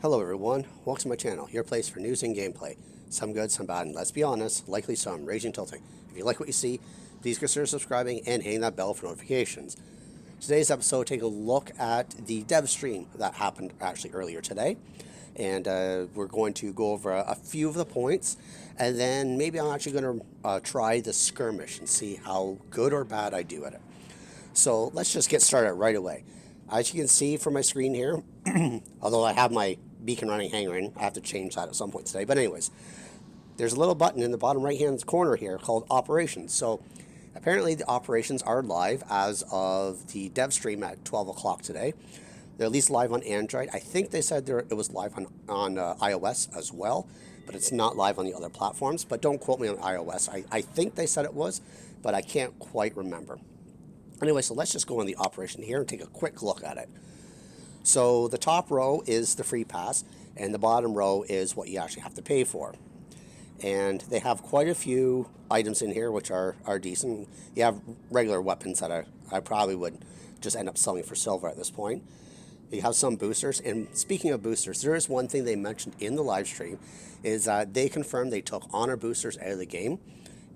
Hello everyone, welcome to my channel, your place for news and gameplay. Some good, some bad, and let's be honest, likely some raging tilting. If you like what you see, please consider subscribing and hitting that bell for notifications. Today's episode, take a look at the dev stream that happened actually earlier today. And we're going to go over a few of the points, and then maybe I'm actually going to try the skirmish and see how good or bad I do at it. So let's just get started right away. As you can see from my screen here, although I have my beacon running hanger, I have to change that at some point today. But anyways, there's a little button in the bottom right hand corner here called Operations. So apparently the operations are live as of the dev stream at 12 o'clock today. They're at least live on Android. I think they said it was live on iOS as well, but it's not live on the other platforms. But don't quote me on iOS. I think they said it was, but I can't quite remember. Anyway, so let's just go on the operation here and take a quick look at it. So the top row is the free pass, and the bottom row is what you actually have to pay for. And they have quite a few items in here which are decent. You have regular weapons that I probably would just end up selling for silver at this point. You have some boosters, and speaking of boosters, there is one thing they mentioned in the live stream, is that they confirmed they took honor boosters out of the game,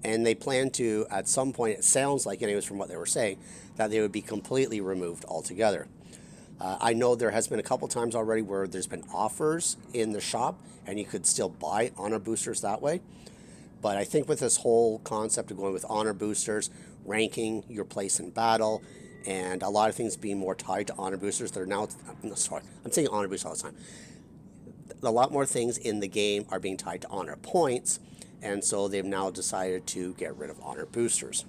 and they plan to, at some point, it sounds like, anyways from what they were saying, that they would be completely removed altogether. I know there has been a couple times already where there's been offers in the shop and you could still buy honor boosters that way. But I think with this whole concept of going with honor boosters, ranking your place in battle, and a lot of things being more tied to honor boosters that are now, sorry, I'm saying honor boosters all the time. A lot more things in the game are being tied to honor points, and so they've now decided to get rid of honor boosters.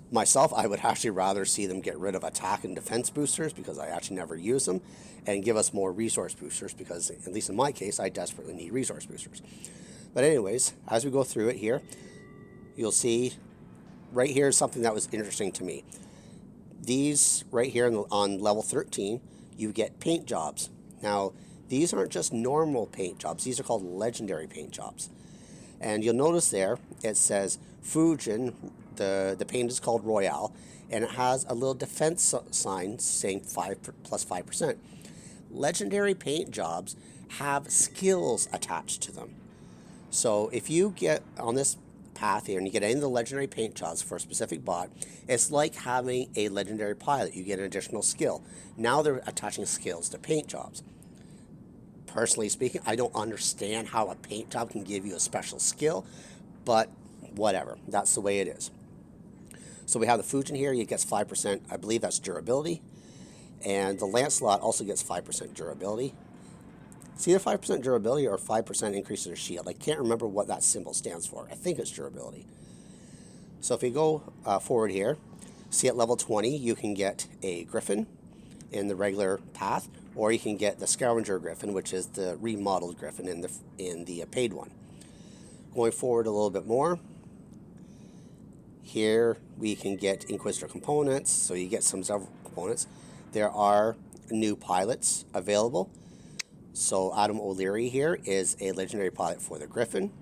Myself, I would actually rather see them get rid of attack and defense boosters, because I actually never use them, and give us more resource boosters, because at least in my case, I desperately need resource boosters. But anyways, as we go through it here, you'll see right here is something that was interesting to me. These right here on level 13, you get paint jobs. Now, these aren't just normal paint jobs, these are called legendary paint jobs. And you'll notice there, it says Fujin, the paint is called Royale, and it has a little defense sign saying 5%+5%. Legendary paint jobs have skills attached to them. So if you get on this path here and you get any of the legendary paint jobs for a specific bot, it's like having a legendary pilot. You get an additional skill. Now they're attaching skills to paint jobs. Personally speaking, I don't understand how a paint job can give you a special skill, but whatever, that's the way it is. So we have the Fujin here, it gets 5%, I believe that's durability, and the Lancelot also gets 5% durability. It's either 5% durability or 5% increase in their shield. I can't remember what that symbol stands for. I think it's durability. So if you go forward here, see at level 20 you can get a Griffin in the regular path, or you can get the Scavenger Griffin, which is the remodeled Griffin in the paid one. Going forward a little bit more, here we can get Inquisitor components, so you get several components. There are new pilots available. So Adam O'Leary here is a legendary pilot for the Griffin.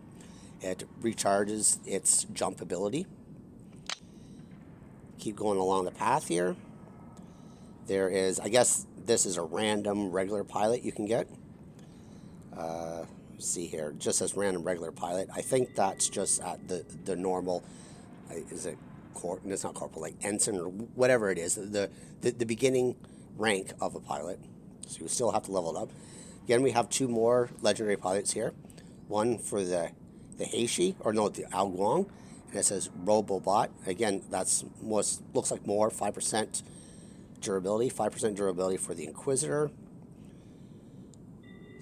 It recharges its jump ability. Keep going along the path here. There is, I guess this is a random regular pilot you can get. See here, it just says random regular pilot. I think that's just at the normal, is it, it's not corporal, like ensign or whatever it is, the beginning rank of a pilot. So you still have to level it up. Again, we have two more legendary pilots here. One for the Heishi, or no, the Aoguang, and it says Robobot. Again, that's looks like more, 5% durability, 5% durability for the Inquisitor.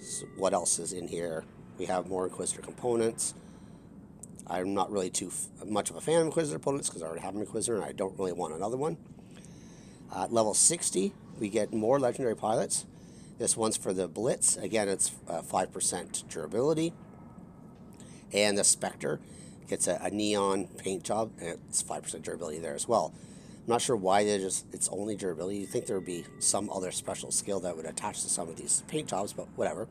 So what else is in here? We have more Inquisitor components. I'm not really too much of a fan of Inquisitor components because I already have an Inquisitor and I don't really want another one. At level 60, we get more legendary pilots. This one's for the Blitz. Again, it's 5% durability. And the Spectre gets a neon paint job, and it's 5% durability there as well. I'm not sure why it's only durability. You'd think there would be some other special skill that would attach to some of these paint jobs, but whatever.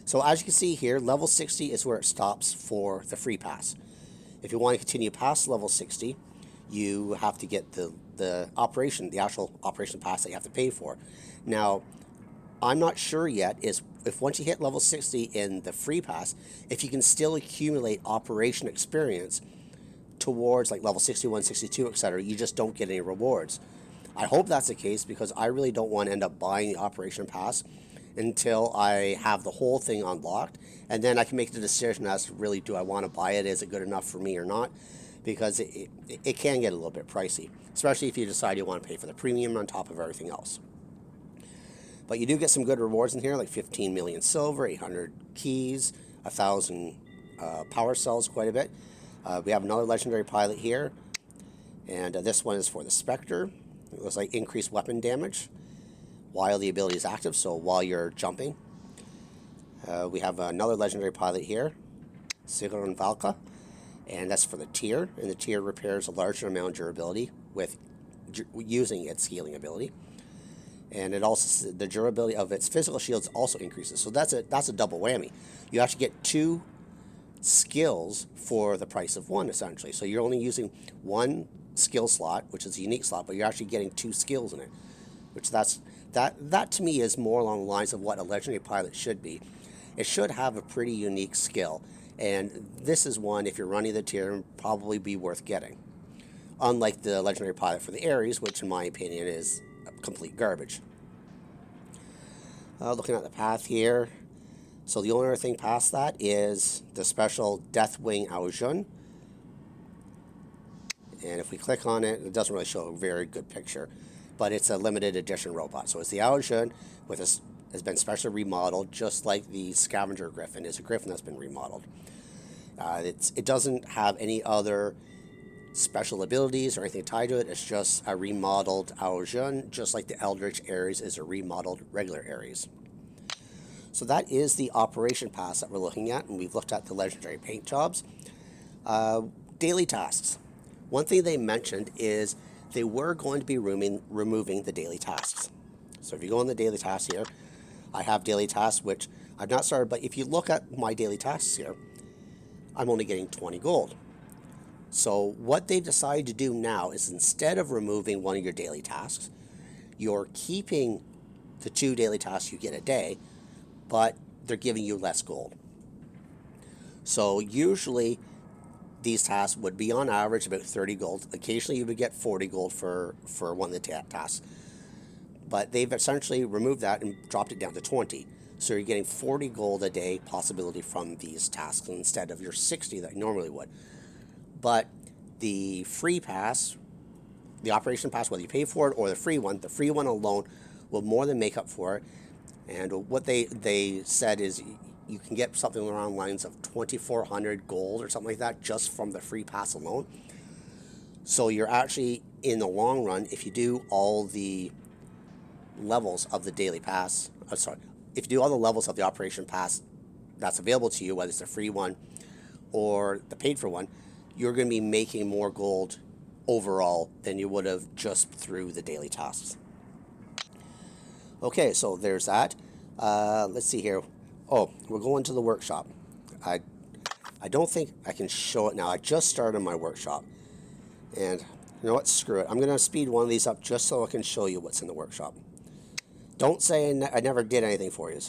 So as you can see here, level 60 is where it stops for the free pass. If you want to continue past level 60, you have to get the actual operation pass that you have to pay for. Now, I'm not sure yet is if once you hit level 60 in the free pass, if you can still accumulate operation experience towards like level 61, 62, etc. You just don't get any rewards. I hope that's the case because I really don't want to end up buying the operation pass until I have the whole thing unlocked, and then I can make the decision as to really do I want to buy it, is it good enough for me or not, because it can get a little bit pricey, especially if you decide you want to pay for the premium on top of everything else. But you do get some good rewards in here, like 15 million silver, 800 keys, 1,000 power cells, quite a bit. We have another legendary pilot here, and this one is for the Spectre. It looks like increased weapon damage while the ability is active, so while you're jumping. We have another legendary pilot here, Sigrun Valka, and that's for the tier, and the tier repairs a larger amount of durability with using its healing ability. And it also, the durability of its physical shields also increases, so that's a double whammy. You actually get 2 skills for the price of 1, essentially. So you're only using 1 skill slot, which is a unique slot, but you're actually getting 2 skills in it, which that to me is more along the lines of what a legendary pilot should be. It should have a pretty unique skill, and this is one, if you're running the tier, probably be worth getting, unlike the legendary pilot for the Ares, which in my opinion is complete garbage. Looking at the path here, so the only other thing past that is the special Deathwing Aojun. And if we click on it, it doesn't really show a very good picture, but it's a limited edition robot. So it's the Aojun with has been specially remodeled, just like the Scavenger Griffin is a griffin that's been remodeled. It doesn't have any other special abilities or anything tied to it. It's just a remodeled Aojun, just like the Eldritch Ares is a remodeled regular Ares. So that is the operation pass that we're looking at, and we've looked at the legendary paint jobs. Daily tasks. One thing they mentioned is they were going to be removing the daily tasks. So if you go on the daily tasks here, I have daily tasks, which I've not started, but if you look at my daily tasks here, I'm only getting 20 gold. So what they've decided to do now is instead of removing one of your daily tasks, you're keeping the 2 daily tasks you get a day, but they're giving you less gold. So usually these tasks would be on average about 30 gold. Occasionally you would get 40 gold for one of the tasks. But they've essentially removed that and dropped it down to 20. So you're getting 40 gold a day possibility from these tasks instead of your 60 that you normally would. But the free pass, the operation pass, whether you pay for it or the free one alone will more than make up for it. And what they said is you can get something around lines of 2,400 gold or something like that just from the free pass alone. So you're actually, in the long run, if you do all the levels of the daily pass, if you do all the levels of the operation pass that's available to you, whether it's the free one or the paid for one, you're going to be making more gold overall than you would have just through the daily tasks. Okay, so there's that. Let's see here. Oh, we're going to the workshop. I don't think I can show it now. I just started my workshop. And you know what? Screw it. I'm going to speed one of these up just so I can show you what's in the workshop. Don't say I never did anything for you.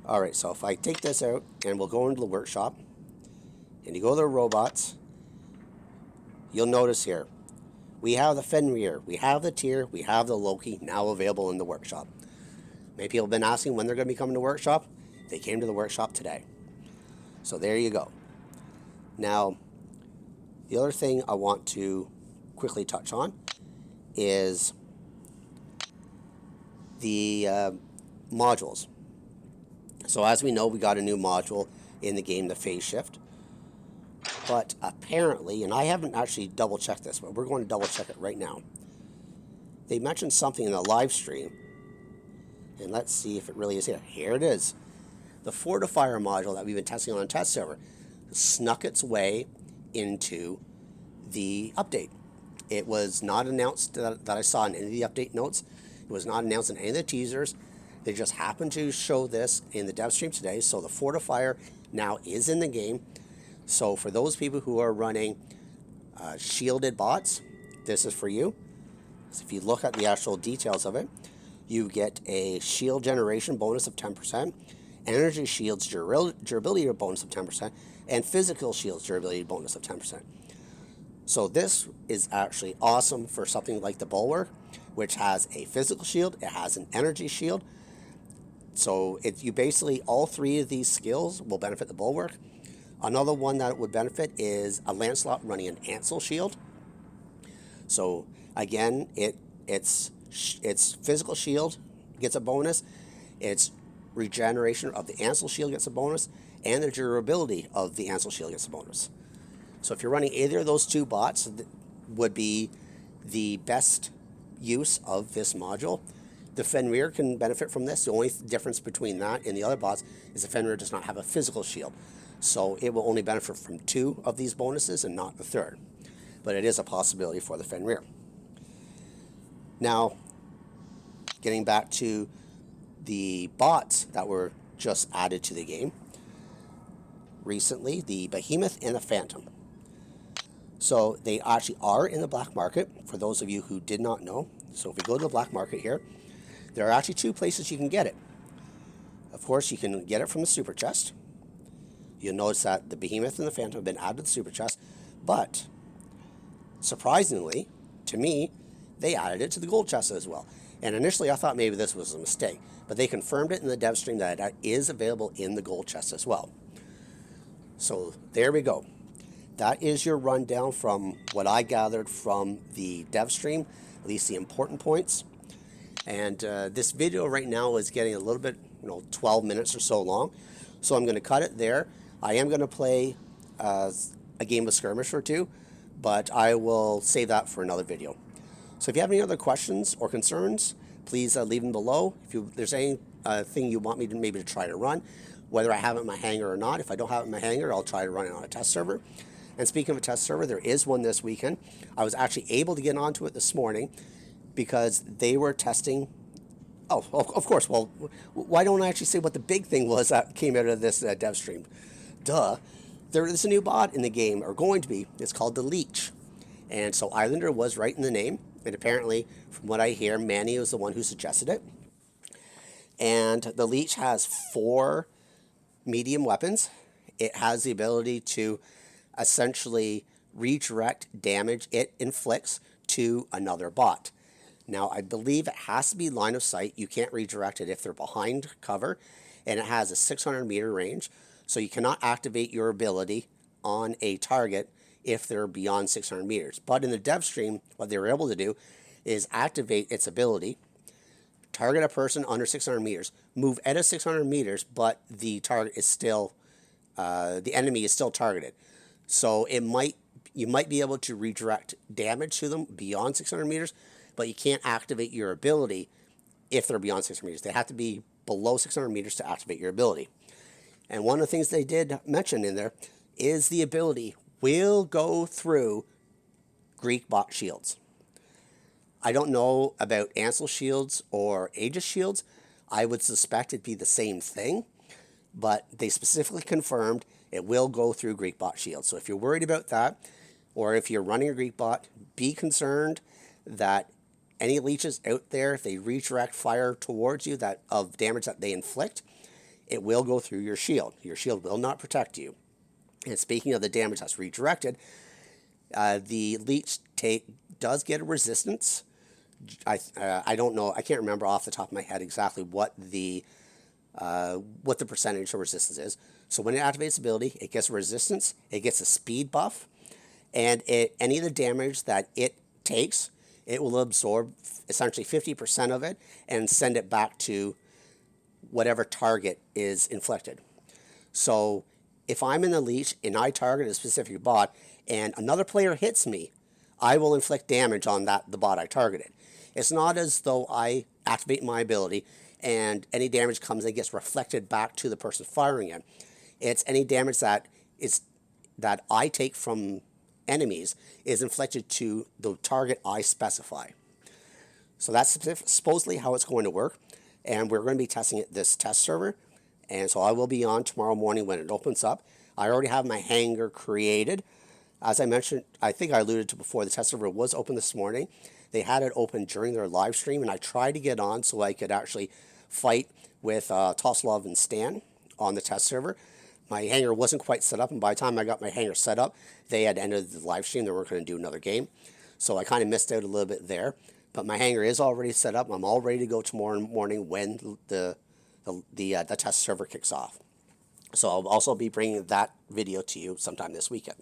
Alright, so if I take this out and we'll go into the workshop and you go to the robots, you'll notice here we have the Fenrir, we have the Tyr, we have the Loki now available in the workshop. Many people have been asking when they're going to be coming to the workshop. They came to the workshop today. So there you go. Now, the other thing I want to quickly touch on is the modules. So as we know, we got a new module in the game, the phase shift. But apparently, and I haven't actually double checked this, but we're going to double check it right now. They mentioned something in the live stream, and let's see if it really is here. Here it is. The Fortifier module that we've been testing on a test server snuck its way into the update. It was not announced that I saw in any of the update notes. It was not announced in any of the teasers. They just happened to show this in the dev stream today. So the Fortifier now is in the game. So for those people who are running shielded bots, this is for you. So if you look at the actual details of it, you get a shield generation bonus of 10%, energy shields durability bonus of 10%, and physical shields durability bonus of 10%. So this is actually awesome for something like the Bulwark, which has a physical shield, it has an energy shield. So you basically, all three of these skills will benefit the Bulwark. Another one that would benefit is a Lancelot running an Ansel shield. So again, its physical shield gets a bonus, its regeneration of the Ansel shield gets a bonus, and the durability of the Ansel shield gets a bonus. So if you're running either of those two bots, would be the best use of this module. The Fenrir can benefit from this. The only difference between that and the other bots is the Fenrir does not have a physical shield. So it will only benefit from two of these bonuses and not the third. But it is a possibility for the Fenrir. Now, getting back to the bots that were just added to the game recently, the Behemoth and the Phantom. So they actually are in the black market, for those of you who did not know. So if we go to the black market here, there are actually two places you can get it. Of course, you can get it from the super chest. You'll notice that the Behemoth and the Phantom have been added to the super chest, but surprisingly, to me, they added it to the gold chest as well. And initially I thought maybe this was a mistake, but they confirmed it in the dev stream that it is available in the gold chest as well. So there we go. That is your rundown from what I gathered from the dev stream, at least the important points. And this video right now is getting a little bit, 12 minutes or so long. So I'm going to cut it there. I am going to play a game of skirmish or two, but I will save that for another video. So if you have any other questions or concerns, please leave them below. If there's anything you want me to maybe try to run, whether I have it in my hangar or not. If I don't have it in my hangar, I'll try to run it on a test server. And speaking of a test server, there is one this weekend. I was actually able to get onto it this morning because they were testing. Oh, of course. Well, why don't I actually say what the big thing was that came out of this dev stream? Duh. There is a new bot in the game, or going to be. It's called the Leech. And so Islander was right in the name. And apparently, from what I hear, Manny was the one who suggested it. And the Leech has 4 medium weapons. It has the ability to essentially redirect damage it inflicts to another bot. Now, I believe it has to be line of sight. You can't redirect it if they're behind cover. And it has a 600-meter range. So you cannot activate your ability on a target if they're beyond 600 meters. But in the dev stream, what they were able to do is activate its ability, target a person under 600 meters, move at a 600 meters, but the target is still, the enemy is still targeted. So you might be able to redirect damage to them beyond 600 meters, but you can't activate your ability if they're beyond 600 meters. They have to be below 600 meters to activate your ability. And one of the things they did mention in there is the ability will go through Greek bot shields. I don't know about Ansel shields or Aegis shields. I would suspect it'd be the same thing, but they specifically confirmed it will go through Greek bot shields. So if you're worried about that, or if you're running a Greek bot, be concerned that any leeches out there, if they redirect fire towards you of damage that they inflict, it will go through your shield. Your shield will not protect you. And speaking of the damage that's redirected, the Leech does get a resistance. I don't know. I can't remember off the top of my head exactly what the percentage of resistance is. So when it activates ability, it gets a resistance. It gets a speed buff, and any of the damage that it takes, it will absorb essentially 50% of it and send it back to whatever target is inflicted. So if I'm in the Leech and I target a specific bot and another player hits me, I will inflict damage on the bot I targeted. It's not as though I activate my ability and any damage comes and gets reflected back to the person firing it. It's any damage that I take from enemies is inflicted to the target I specify. So that's supposedly how it's going to work. And we're going to be testing it this test server. And so I will be on tomorrow morning when it opens up. I already have my hangar created. As I mentioned, I think I alluded to before, the test server was open this morning. they had it open during their live stream, and I tried to get on so I could actually fight with Toslov and Stan on the test server. My hanger wasn't quite set up, and by the time I got my hanger set up, they had ended the live stream. They weren't going to do another game. So I kind of missed out a little bit there. But my hanger is already set up. I'm all ready to go tomorrow morning when the test server kicks off. So I'll also be bringing that video to you sometime this weekend.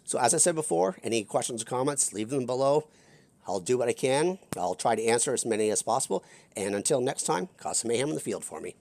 So as I said before, any questions or comments, leave them below. I'll do what I can. I'll try to answer as many as possible. And until next time, cause some mayhem in the field for me.